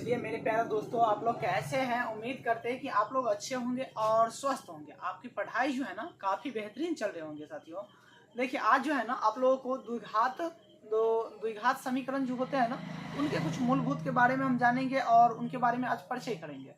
चलिए मेरे प्यारे दोस्तों, आप लोग कैसे हैं। उम्मीद करते हैं कि आप लोग अच्छे होंगे और स्वस्थ होंगे। आपकी पढ़ाई जो है ना काफ़ी बेहतरीन चल रहे होंगे साथियों। देखिए आज जो है ना आप लोगों को द्विघात समीकरण जो होते हैं ना उनके कुछ मूलभूत के बारे में हम जानेंगे और उनके बारे में आज परिचय करेंगे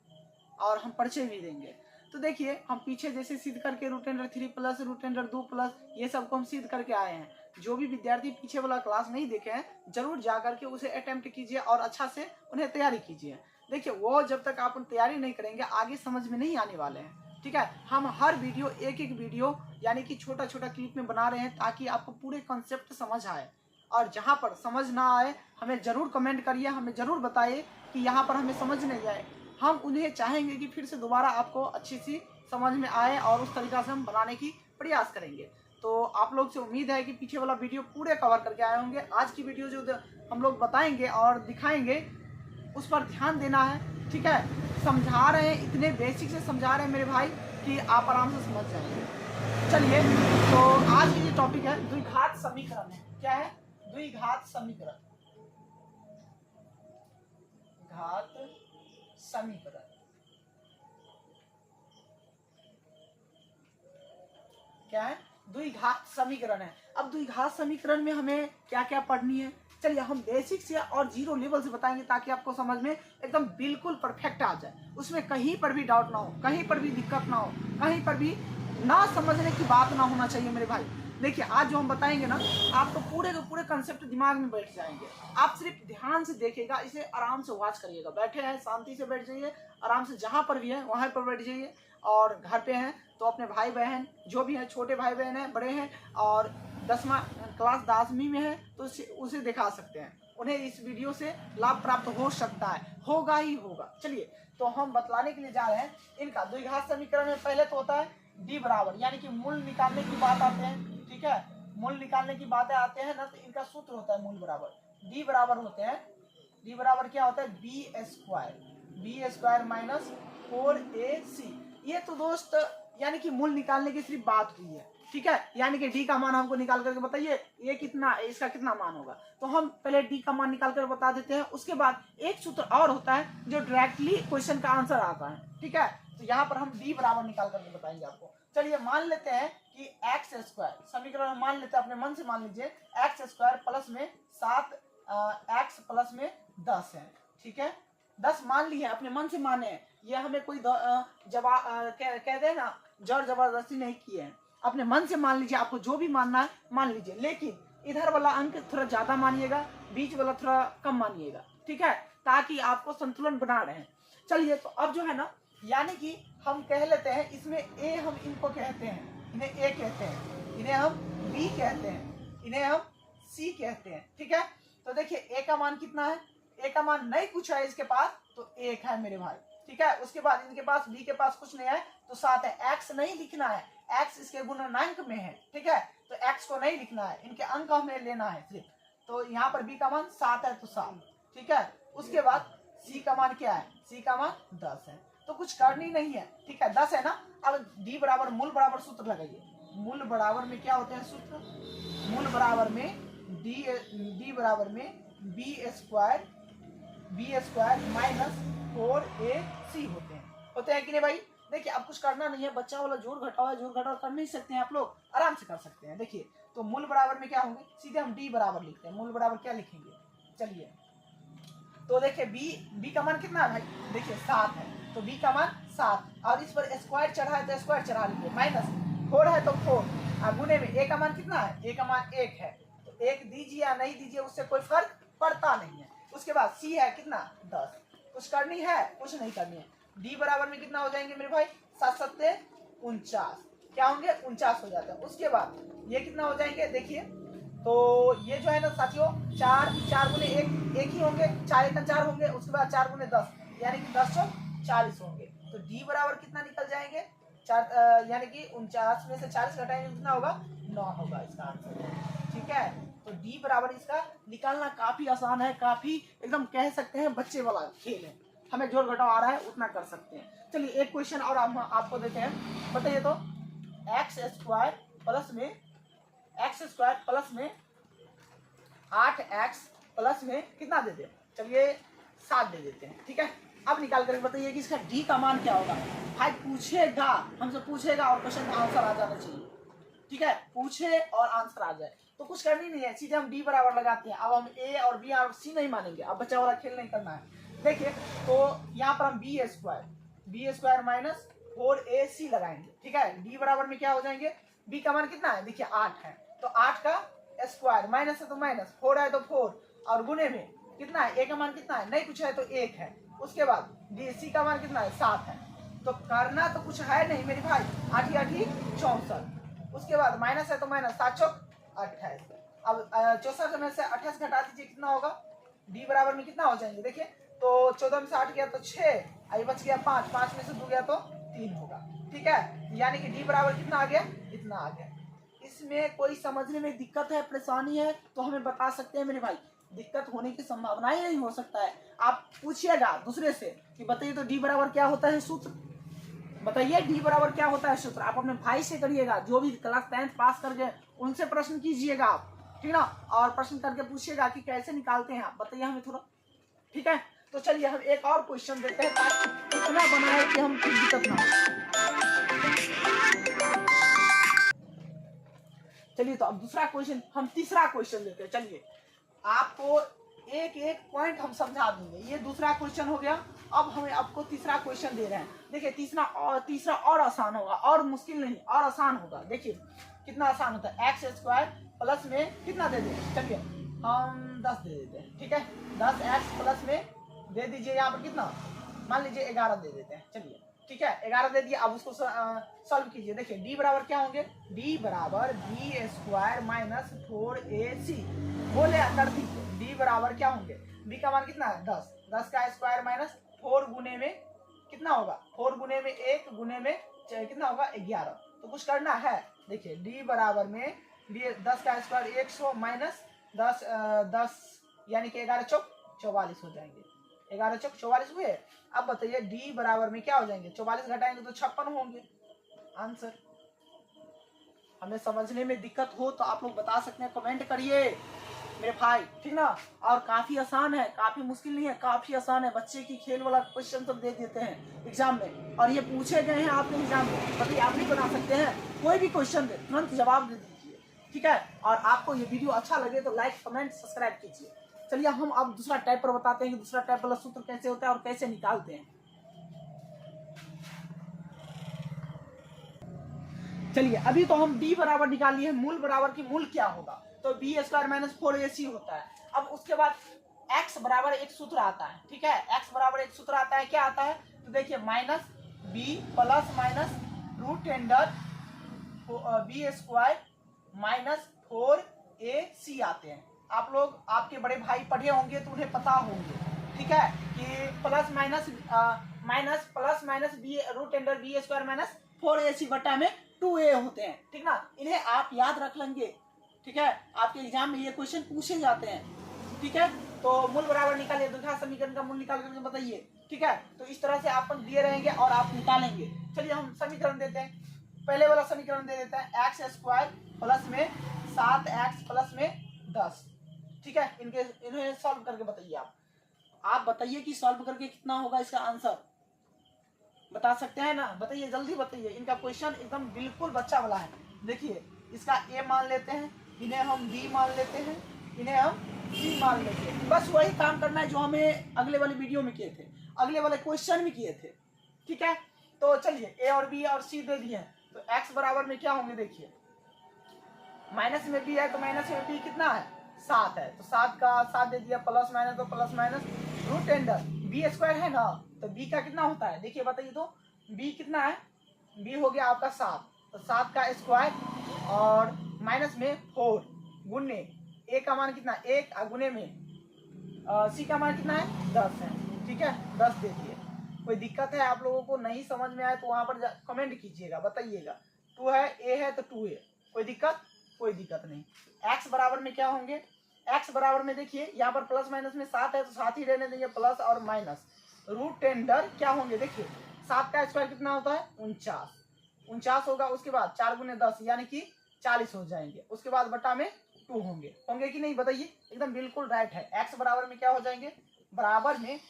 और हम परिचय भी देंगे। तो देखिए हम पीछे जैसे सिद्ध करके √3 प्लस √2 प्लस ये सबको हम सिद्ध करके आए हैं। जो भी विद्यार्थी पीछे वाला क्लास नहीं देखे हैं जरूर जा करके उसे अटेम्प्ट कीजिए और अच्छा से उन्हें तैयारी कीजिए। देखिए वो जब तक आप तैयारी नहीं करेंगे आगे समझ में नहीं आने वाले हैं। ठीक है, हम हर वीडियो एक वीडियो यानी कि छोटा छोटा क्लिप में बना रहे हैं ताकि आपको पूरे कॉन्सेप्ट समझ आए। और जहाँ पर समझ ना आए हमें ज़रूर कमेंट करिए, हमें ज़रूर बताइए कि यहाँ पर हमें समझ नहीं आए। हम उन्हें चाहेंगे कि फिर से दोबारा आपको अच्छी सी समझ में आए और उस तरीक़ा से हम बनाने की प्रयास करेंगे। तो आप लोग से उम्मीद है कि पीछे वाला वीडियो पूरे कवर करके आए होंगे। आज की वीडियो जो हम लोग बताएंगे और दिखाएंगे उस पर ध्यान देना है। ठीक है, समझा रहे हैं, इतने बेसिक से समझा रहे हैं मेरे भाई कि आप आराम से समझ जाएंगे। चलिए तो आज की जो टॉपिक है द्विघात समीकरण है। क्या है? द्विघात समीकरण। घात समीकरण क्या है? द्विघात समीकरण है। अब द्विघात समीकरण में हमें क्या क्या पढ़नी है, चलिए हम बेसिक से और जीरो लेवल से बताएंगे ताकि आपको समझ में एकदम बिल्कुल परफेक्ट आ जाए। उसमें कहीं पर भी डाउट ना हो, कहीं पर भी दिक्कत ना हो, कहीं पर भी ना समझने की बात ना होना चाहिए मेरे भाई। देखिए आज जो हम बताएंगे ना आपको पूरे के पूरे कंसेप्ट दिमाग में बैठ जाएंगे। आप सिर्फ ध्यान से देखिएगा, इसे आराम से वॉच करिएगा। बैठे हैं शांति से बैठ जाइए, आराम से जहाँ पर भी है वहाँ पर बैठ जाइए। और घर पे हैं तो अपने भाई बहन जो भी हैं, छोटे भाई बहन हैं, बड़े हैं और 10वां क्लास 10वीं में है तो उसे दिखा सकते हैं। उन्हें इस वीडियो से लाभ प्राप्त हो सकता है, होगा ही होगा। चलिए तो हम बतलाने के लिए जा रहे हैं इनका द्विघात समीकरण में पहले तो होता है डी बराबर, यानी कि मूल निकालने की बात आते हैं। ठीक है, मूल निकालने की बातें आते हैं ना तो इनका सूत्र होता है मूल बराबर। डी बराबर होते हैं, डी बराबर क्या होता है? B square minus 4ac। ये तो दोस्त यानी कि मूल निकालने की सिर्फ बात हुई है। ठीक है, यानी कि डी का मान हमको निकाल करके बताइए ये कितना, इसका कितना मान होगा। तो हम पहले डी का मान निकाल कर बता देते हैं। उसके बाद एक सूत्र और होता है जो डायरेक्टली क्वेश्चन का आंसर आता है। ठीक है, तो यहाँ पर हम डी बराबर निकाल करके बताएंगे आपको। चलिए मान लेते हैं कि एक्स स्क्वायर समीकरण मान लेते हैं, अपने मन से मान लीजिए एक्स स्क्वायर प्लस में 7 एक्स प्लस में 10 है। ठीक है, 10 मान लिए अपने मन से माने, ये हमें कोई जवाब कह दे ना जोर जबरदस्ती नहीं किए हैं। अपने मन से मान लीजिए, आपको जो भी मानना है मान लीजिए, लेकिन इधर वाला अंक थोड़ा ज्यादा मानिएगा, बीच वाला थोड़ा कम मानिएगा। ठीक है, ताकि आपको संतुलन बना रहे। चलिए तो अब जो है ना यानी कि हम कह लेते हैं इसमें ए, हम इनको कहते हैं, इन्हें ए कहते हैं, इन्हें हम बी कहते हैं, इन्हें हम सी कहते हैं। ठीक है, तो देखिए ए का मान कितना है? ए का मान नहीं कुछ है इसके पास तो 1 है मेरे भाई। ठीक है, उसके बाद इनके पास बी के पास कुछ नहीं है तो 7 है। एक्स नहीं लिखना है, एक्स इसके गुणनांक में है। ठीक है, तो एक्स को नहीं लिखना है, इनके अंक हमें लेना है सिर्फ। तो यहाँ पर बी का मान 7 है तो 7। ठीक है, उसके बाद सी का मान क्या है? सी का मान 10 है, तो कुछ करनी नहीं है। ठीक है, 10 है ना। अब डी बराबर मूल बराबर सूत्र लगाइए। मूल बराबर में क्या होते हैं सूत्र? मूल बराबर में डी बराबर में बी स्क्वायर माइनस 4ac होते हैं कि नहीं भाई। देखिए अब कुछ करना नहीं है, बच्चा वाला जोड़ घटाव कर नहीं सकते हैं, आप लोग आराम से कर सकते हैं। देखिए तो मूल बराबर में क्या होंगे, सीधे हम डी बराबर लिखते हैं। मूल बराबर क्या लिखेंगे? चलिए तो देखिए बी का मान कितना है भाई? देखिए 7 है तो बी का मान 7 और इस पर स्क्वायर चढ़ा है तो स्क्वायर चढ़ा लीजिए, माइनस 4 है तो 4 और गुने में ए का मान कितना है? ए का मान 1 है तो 1 दीजिए या नहीं दीजिए उससे कोई फर्क पड़ता नहीं है। उसके बाद सी है कितना? 10। कुछ करनी है? कुछ नहीं करनी है। डी बराबर में कितना हो जाएंगे मेरे भाई? 7 7 49, क्या होंगे? 49 हो जाता है। उसके बाद ये कितना हो जाएंगे? देखिए तो ये जो है ना साथियों 4 गुने 1 ही होंगे, 4 1 4 होंगे, उसके बाद 4 गुने 10 यानी कि 10 40 होंगे। तो डी बराबर कितना निकल जाएंगे? 4 यानी कि 49 में से 40 घटाएंगे कितना होगा? 9 होगा इसका आंसर। ठीक है, तो डी बराबर इसका निकालना काफी आसान है, काफी एकदम कह सकते हैं बच्चे वाला खेल है। हमें जोड़ घटाव आ रहा है उतना कर सकते हैं। चलिए एक क्वेश्चन और हम आपको देते हैं, बताइए तो एक्स स्क्वायर प्लस में 8x प्लस में कितना दे दे? चलिए 7 दे देते हैं। ठीक है, अब निकाल कर बताइए कि इसका डी का मान क्या होगा। भाई पूछेगा, हमसे पूछेगा और क्वेश्चन का आंसर आ जाना चाहिए। ठीक है, पूछे और आंसर आ जाए तो कुछ करनी नहीं है, सीधे हम डी बराबर लगाते हैं। अब हम ए और बी और सी नहीं मानेंगे, अब बच्चा वाला खेल नहीं करना है। देखिए तो यहाँ पर हम बी स्क्वायर माइनस 4ac लगाएंगे। ठीक है, डी बराबर में क्या हो जाएंगे, बी का मान कितना है, देखिए 8 है, तो 8 का स्क्वायर, माइनस है तो माइनस, 4 है तो 4, और गुने में कितना है, ए का मान कितना है, नहीं कुछ है तो 1 है। उसके बाद डी सी का मान कितना है, 7 है। तो करना तो कुछ है नहीं मेरे भाई, 8 8 64। उसके बाद माइनस है तो माइनस, 7 चौक 28। अब 64 में से 28 घटा दीजिए, कितना होगा, डी बराबर में कितना हो जाएंगे, देखिए तो 14 में से 8 गया तो 6, आई बच गया 5, 5 में से 2 गया तो 3 होगा। ठीक है, यानी कि डी बराबर कितना आ गया, इतना आ गया। इसमें कोई समझने में दिक्कत है, परेशानी है तो हमें बता सकते हैं मेरे भाई, दिक्कत होने की संभावना ही नहीं हो सकता है। आप पूछिएगा दूसरे से कि बताइए तो डी बराबर क्या होता है सूत्र, बताइए डी बराबर क्या होता है सूत्र। आप अपने भाई से करिएगा, जो भी क्लास 10th पास कर गए उनसे प्रश्न कीजिएगा आप, ठीक ना, और प्रश्न करके पूछिएगा कि कैसे निकालते हैं आप, बताइए हमें थोड़ा। ठीक है, तो चलिए हम एक और क्वेश्चन देते हैं ताकि इतना बनाए कि हम कुछ दिक्कत ना हो। चलिए तो अब दूसरा क्वेश्चन, हम तीसरा क्वेश्चन देते हैं। चलिए आपको एक एक पॉइंट हम समझा देंगे, ये दूसरा क्वेश्चन हो गया। अब हमें आपको तीसरा क्वेश्चन दे रहे हैं। देखिए तीसरा और आसान होगा, और मुश्किल नहीं, और आसान होगा। देखिए कितना आसान होता है, एक्स स्क्वायर प्लस में कितना दे दें, चलिए हम 10 दे देते हैं। ठीक है, 10x प्लस में दे दीजिए, यहाँ पर कितना, मान लीजिए 11 दे देते हैं। चलिए ठीक है, 11 दे दिया। अब उसको सॉल्व कीजिए। देखिए डी बराबर क्या होंगे, डी बराबर बी स्क्वायर माइनस 4ac, बोले कर दीजिए। डी बराबर क्या होंगे, बी का मान कितना है 10, 10 का स्क्वायर माइनस 4 गुने में कितना होगा, 4 गुने में 1 गुने में कितना होगा 11। तो कुछ करना है, देखिए डी बराबर में 10 का स्क्वायर 100 माइनस 10 यानी कि 11 चौक 44 हो जाएंगे, 11 चौक 44 हुए। अब बताइए डी बराबर में क्या हो जाएंगे, 44 घटाएंगे तो 56 होंगे आंसर। हमें समझने में दिक्कत हो तो आप लोग बता सकते हैं, कमेंट करिए मेरे भाई, ठीक ना। और काफी आसान है, काफी मुश्किल नहीं है, काफी आसान है। बच्चे की खेल वाला क्वेश्चन तो दे देते हैं एग्जाम में, और ये पूछे गए हैं आपके एग्जाम में, बताइए आप भी बना सकते हैं। कोई भी क्वेश्चन दे तुरंत जवाब दे दीजिए, ठीक है। और आपको ये वीडियो अच्छा लगे तो लाइक कमेंट सब्सक्राइब कीजिए। चलिए हम अब दूसरा टाइप पर बताते हैं कि दूसरा टाइप वाला सूत्र कैसे होता है और कैसे निकालते हैं। चलिए अभी तो हम b बराबर निकाल लिए, मूल बराबर की मूल क्या होगा, तो बी स्क्वायर माइनस 4ac होता है। अब उसके बाद x बराबर एक सूत्र आता है, ठीक है, x बराबर एक सूत्र आता है, क्या आता है, तो देखिए minus B plus minus root under B square minus 4ac आते हैं। आप लोग आपके बड़े भाई पढ़े होंगे तो उन्हें पता होंगे, ठीक है, कि plus minus B root under B square minus 4ac बटा में 2a होते हैं, ठीक ना। इन्हें आप याद रख लेंगे, ठीक है, आपके एग्जाम में ये क्वेश्चन पूछे जाते हैं, ठीक है। तो मूल बराबर निकालिए, द्विघात समीकरण का मूल निकाल करके बताइए, ठीक है। तो इस तरह से आपको दिए रहेंगे और आप निकालेंगे। चलिए हम समीकरण देते हैं, पहले वाला समीकरण दे देते हैं, एक्स स्क्वायर प्लस में 7x प्लस में 10, ठीक है। इन्हें सॉल्व करके बताइए। आप बताइए कि सॉल्व करके कितना होगा इसका आंसर, बता सकते हैं ना, बताइए जल्दी बताइए। इनका क्वेश्चन एकदम बिल्कुल बच्चा वाला है। देखिए इसका ए मान लेते हैं, इन्हें हम बी मान लेते हैं, इन्हें हम सी मान लेते हैं। बस वही काम करना है जो हमें अगले वाले वीडियो में किए थे, अगले वाले क्वेश्चन में किए थे, ठीक है। तो चलिए ए और बी और सी दे दिए, तो एक्स बराबर में क्या होंगे, देखिए माइनस में बी है तो माइनस में बी कितना है 7 है, तो 7 का 7 दे दिया, प्लस माइनस तो plus minus root under B square है ना, तो बी का कितना होता है, देखिए बताइए तो बी कितना है, बी हो गया आपका 7, तो 7 का स्क्वायर और माइनस में 4 गुने ए का मान कितना 1 गुने में सी का मान कितना है 10 है, ठीक है, 10 दे दिए। कोई दिक्कत है आप लोगों को, नहीं समझ में आए तो वहां पर कमेंट कीजिएगा, बताइएगा। 2 है, ए है तो 2 है, कोई दिक्कत, कोई दिक्कत नहीं। एक्स बराबर में क्या होंगे, एक्स बराबर में देखिए यहाँ पर प्लस माइनस में 7 है तो साथ ही रहने देंगे, प्लस और माइनस रूट अंडर क्या होंगे, देखिए 7 का स्क्वायर कितना होता है 49 होगा। उसके बाद 4 गुने 10 यानी कि 40 हो जाएंगे। उसके बाद बटा में 2 होंगे कि नहीं, बताइए। एकदम बिल्कुल राइट है। एक्स बराबर में क्या हो जाएंगे, बराबर में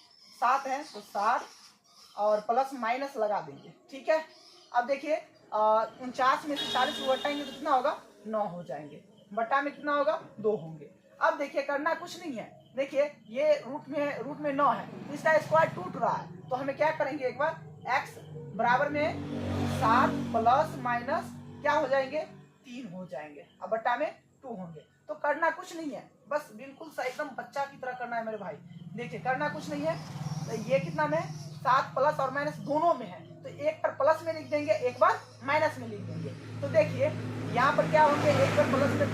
7 है तो 7 और प्लस माइनस लगा देंगे। ठीक है, अब देखिए 49 में से 40 को घटाएंगे तो कितना होगा, 9 हो जाएंगे। बटा में कितना होगा, 2 होंगे। अब देखिए करना कुछ नहीं है, देखिए ये रूट में 9 है तो इसका स्क्वायर टूट रहा है, तो हमें क्या करेंगे एक बार, x बराबर में 7 प्लस माइनस क्या हो जाएंगे, 3 हो जाएंगे। अब बटा में 2 होंगे। तो करना कुछ नहीं है, बस बिल्कुल सा एकदम बच्चा की तरह करना है मेरे भाई। देखिए करना कुछ नहीं है, तो ये कितना में 7 प्लस और माइनस दोनों में है, तो एक पर प्लस में लिख देंगे, एक बार माइनस में लिख देंगे। तो देखिए यहाँ पर क्या होंगे, एक बार प्लस में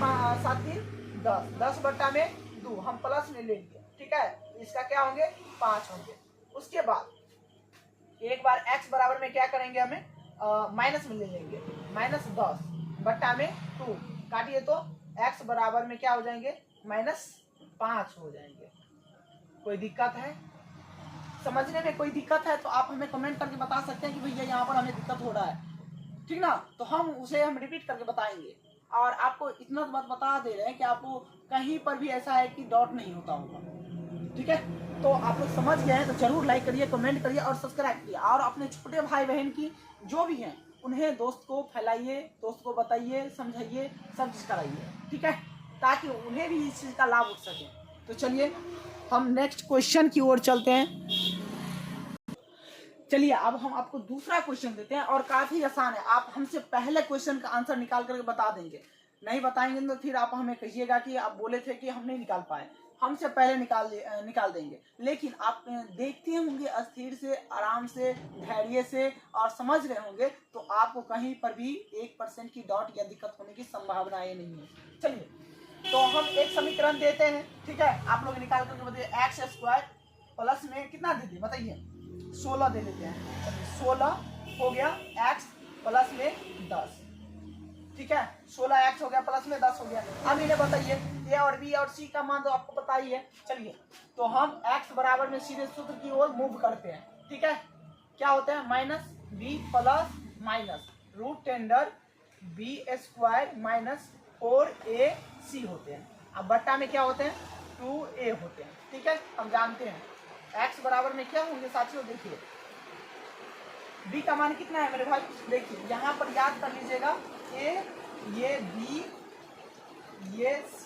7 3 10, 10 बटा में 2 हम प्लस में लेंगे। ठीक है, इसका क्या होंगे, 5 होंगे। उसके बाद एक बार x बराबर में क्या करेंगे, हमें माइनस में ले लेंगे, माइनस 10 बटा में 2 काटिए तो x बराबर में क्या हो जाएंगे, -5 हो जाएंगे। कोई दिक्कत है, समझने में कोई दिक्कत है तो आप हमें कमेंट करके बता सकते हैं कि भैया यहाँ पर हमें दिक्कत हो रहा है, ठीक ना, तो हम रिपीट करके बताएंगे। और आपको इतना बात बता दे रहे हैं कि आपको कहीं पर भी ऐसा है कि डॉट नहीं होता होगा। ठीक है, तो आप लोग समझ गए हैं तो जरूर लाइक करिए, कमेंट करिए और सब्सक्राइब करिए, और अपने छोटे भाई बहन की जो भी हैं उन्हें दोस्त को फैलाइए, दोस्त को बताइए, समझाइए, सब चीज कराइए। ठीक है, ताकि उन्हें भी इस चीज का लाभ उठ सके। तो चलिए हम नेक्स्ट क्वेश्चन की ओर चलते हैं। चलिए अब हम आपको दूसरा क्वेश्चन देते हैं, और काफी आसान है, आप हमसे पहले क्वेश्चन का आंसर निकाल करके बता देंगे। नहीं बताएंगे तो फिर आप हमें कहिएगा कि आप बोले थे कि हम नहीं निकाल पाए। हमसे पहले निकाल देंगे, लेकिन आप देखते होंगे स्थिर से, आराम से, धैर्य से और समझ रहे होंगे, तो आपको कहीं पर भी 1% की डॉट या दिक्कत होने की संभावनाएं नहीं है। चलिए तो हम एक समीकरण देते हैं, ठीक है, आप लोग निकाल करके बताइए। एक्स स्क्वायर प्लस में कितना दे दिए बताइए, 16 दे देते हैं। 16 हो गया x प्लस में 10, ठीक है, 16x हो गया प्लस में 10 हो गया। अब इन्हें बताइए a और b और c का मान तो आपको पता ही है। चलिए तो हम x बराबर में सीधे सूत्र की ओर मूव करते हैं। ठीक है, क्या होते हैं, minus b plus minus root under b square minus 4ac होते हैं। अब बट्टा में क्या होते हैं, 2a होते हैं। ठीक है, हम जानते हैं x बराबर में क्या होंगे साथियों, देखिए b का मान कितना है मेरे भाई, देखिए यहाँ पर याद कर लीजिएगा, a ये b ये c,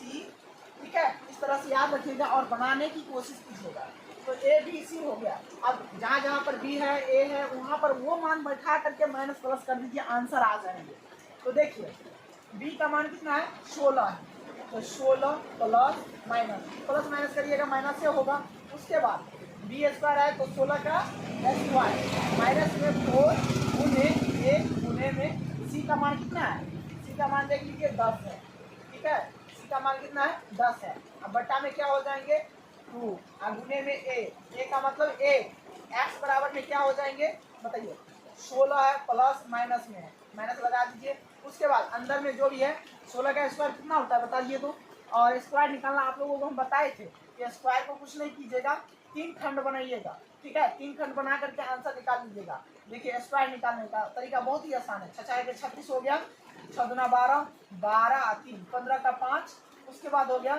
ठीक है, इस तरह से याद रखिएगा और बनाने की कोशिश कीजिएगा। तो a b c हो गया। अब जहाँ जहाँ पर b है a है वहाँ पर वो मान बैठा करके माइनस प्लस कर दीजिए, आंसर आ जाएंगे। तो देखिए b का मान कितना है, 16 है, तो 16 प्लस माइनस करिएगा, माइनस से होगा। उसके बाद बी स्क्वायर है तो 16 का स्क्वायर माइनस में 4 गुने ए गुने में सी का मान कितना है, सी का मान देख लीजिए 10 है। ठीक है, सी का मान कितना है, 10 है। अब बट्टा में क्या हो जाएंगे, 2 और गुने में ए का मतलब ए, एक्स बराबर में क्या हो जाएंगे बताइए, 16 है प्लस माइनस में है, माइनस लगा दीजिए। उसके बाद अंदर में जो भी है 16 का स्क्वायर कितना होता है बताइए तो, और स्क्वायर निकालना आप लोगों को हम बताए थे कि स्क्वायर को कुछ नहीं कीजिएगा, 3 खंड बनाइएगा। ठीक है, 3 खंड बना करके आंसर निकाल लीजिएगा। देखिए स्क्वायर निकालने का तरीका बहुत ही आसान है। 6 के 36 हो गया, 6 दूना 12, 12 3 15 का 5, उसके बाद हो गया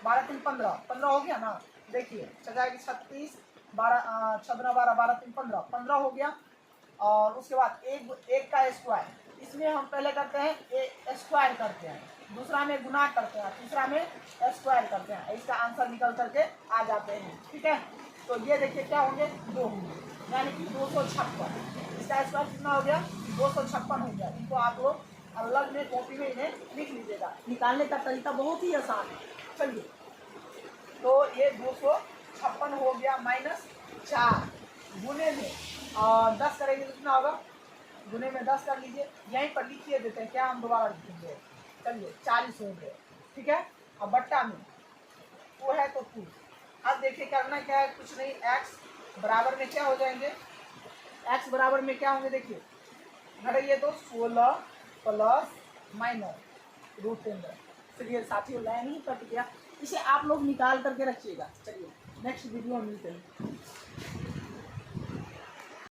12 3 15, 15 हो गया ना। देखिए 6 के 36, 12 6 दूना 12, 12 3 15, 15 हो गया। और उसके बाद एक का स्क्वायर, इसमें हम पहले करते हैं स्क्वायर करते हैं, दूसरा में गुना करते हैं, तीसरा में स्क्वायर करते हैं, इसका आंसर निकल करके आ जाते हैं। ठीक है, तो ये देखिए क्या होंगे, 2 होंगे, यानी कि 256। इसका स्क्वायर कितना हो गया, 256 हो गया। इनको आप लोग अलग में कॉपी में इन्हें लिख लीजिएगा, निकालने का तरीका बहुत ही आसान है। चलिए तो ये 256 हो गया माइनस 4 गुने में 10 करेंगे तो कितना होगा, गुने में 10 कर लीजिए, यहीं पर लिखिए देते हैं, क्या हम दोबारा लिखेंगे। चलिए 40 हो गए। ठीक है, अब बट्टा में 2 है तो 2। अब देखिए करना क्या है, कुछ नहीं, x बराबर में क्या हो जाएंगे, x बराबर में क्या होंगे, देखिए घटाइए तो 16 प्लस माइनस रूट टेंडर। चलिए साथियों लाइन ही कट गया, इसे आप लोग निकाल करके रखिएगा। चलिए नेक्स्ट वीडियो में मिलते हैं।